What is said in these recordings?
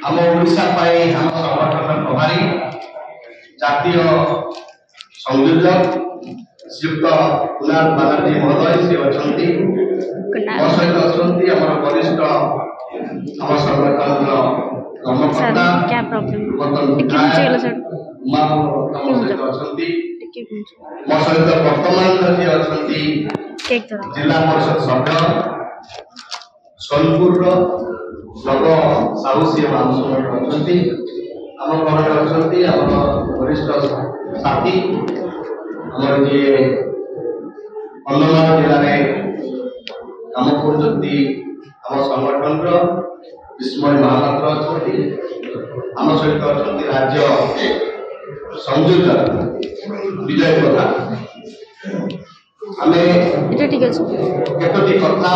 आम ओडिशा आम संगठन प्रभारी जातीय संयोजक श्रीयुक्त कुणाल बानर्जी महोदय से अच्छा सहित अच्छा वरिष्ठ आम संगठन कर्मकर्ता उमा सहित अच्छा मो सहित वर्तमान जी अच्छा जिला परिषद सभ्य सोनपुर नव साहू सी आम अच्छा आम घर अच्छा आम वरिष्ठ साथी आम जी कंधमाल जिले में काम कर आम संगठन विस्मय महापात्र अच्छा आम सहित अच्छा राज्य संयोजक विजय प्रधान आम केतोटी कथा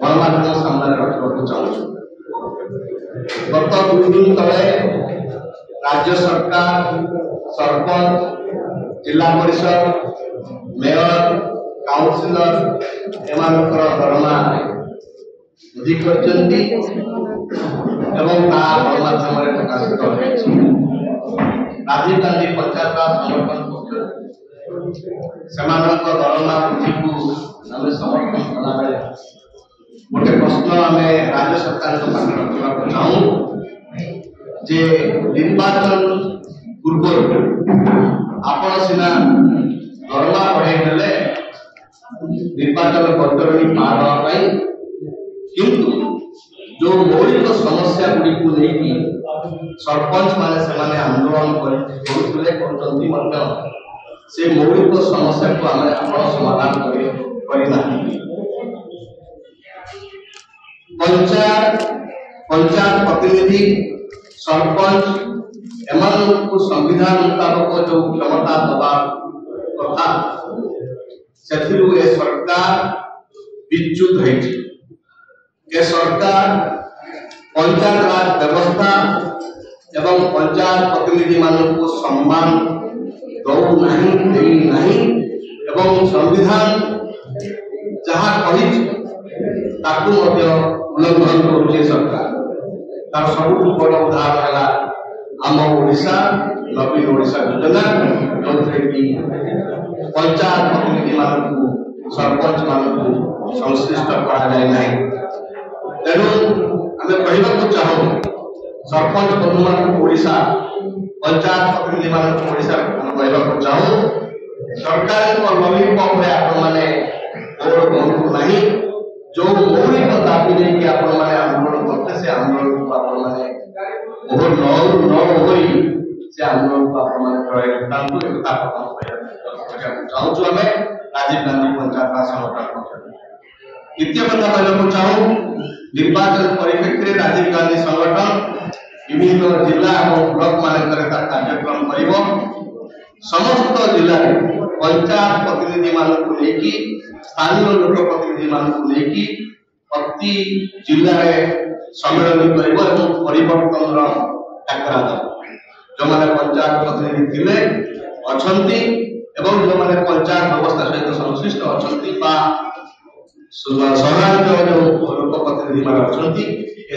गणमाध्यम सामने रखा चाहूँ। गत 2 दिन तले राज्य सरकार सरपंच जिला परिषद मेयर काउंसिलर एमानकर दरमा वृद्धि करछन्ती एवं गणमाध्यम प्रकाशित होइछि। राजीव गांधी पंचायत संगठन पक्ष सेमानकर दरमा वृद्धि को आम समर्थन कला बेले गोटे प्रश्न आम राज्य सरकार पाखे रखा चाहूँ जे निर्वाचन पूर्व आपण सीना दरमा बढ़े निर्वाचन बदरणी पार होगा किंतु जो मौलिक समस्या गुड़ी को लेकिन सरपंच माने आंदोलन करते से मौलिक समस्या को आम समाधान करना पंचायत प्रतिनिधि सरपंच एमान को संविधान मुताबक जो क्षमता दबा कथा से सरकार विच्युत है। सरकार पंचायत राज व्यवस्था एवं पंचायत प्रतिनिधि मान को सम्मान दौ नहीं एवं संविधान जहाँ कही उल्लंघन कर सरकार तार सब बड़ उदाहरण है आम ओडिशा नवीन ओडिशा योजना जो कि पंचायत प्रतिनिधि मान सरपंच मान संश्लिष्ट करा तेणु आम कहवाक चाहूँ सरपंच बंधु मान ओडिशा पंचायत प्रतिनिधि मान ओडिशा कहवाक चाहूँ सरकार लॉलीपॉप में आपण मैंने नहीं जो मौलिक दाबी नहीं आपण मैंने आंदोलन करते से आंदोलन को आपण मैंने से आंदोलन को आपण मैंने चाहूँ आम राजीव गांधी पंचायत संगठन द्वितीय कथा कहना चाहूँ निर्वाचन परिप्रेक्षी राजीव गांधी संगठन विभिन्न जिला और ब्लॉक मानक कार्यक्रम कर समस्त जिले में पंचायत प्रतिनिधि मान को लेकिन स्थानीय लोक प्रतिनिधि मान को लेकिन प्रति जिले में सम्मेलन कर परिवर्तन डाकरा जो मैंने पंचायत प्रतिनिधि थे अच्छा जो मैंने पंचायत व्यवस्था सहित संश्लिष्ट अच्छा सहरांचल जो लोक प्रतिनिधि मान अच्छा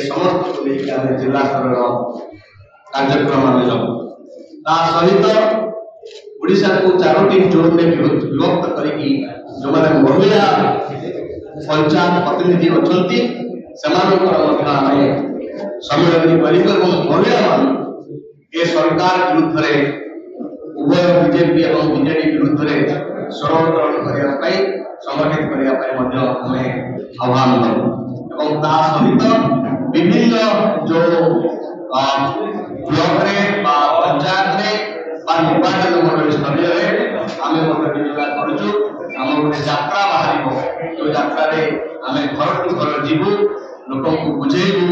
समस्त को लेकिन जिला स्तर कार्यक्रम आम सहित ओडिशा को 4टी जोन में विभक्त करके जो मैंने महिला पंचायत प्रतिनिधि अच्छा सम्मेलन कर महिला मान ए सरकार विरुद्ध उभय बीजेपी और बीजेडी विरुद्ध स्वर उत्तोलन करने संगठित करने आह्वान करूँ सहित विभिन्न जो ब्लॉक पंचायत निर्वाचन मंडल स्तर आम गोटे करुचु आम गोटे यात्रा बाहर जो यात्रा आम घर टू घर जीवु लोक बुझेबू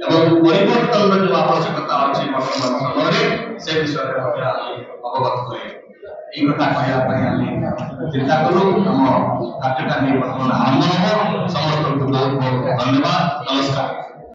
एवं परिवर्तन जो आवश्यकता अच्छी वर्तमान समय से विषय अवगत कर कथा कहना चिंता करूँ आम कार्यक्रम बर्तमान आरंभ समस्त को बहुत बहुत धन्यवाद नमस्कार।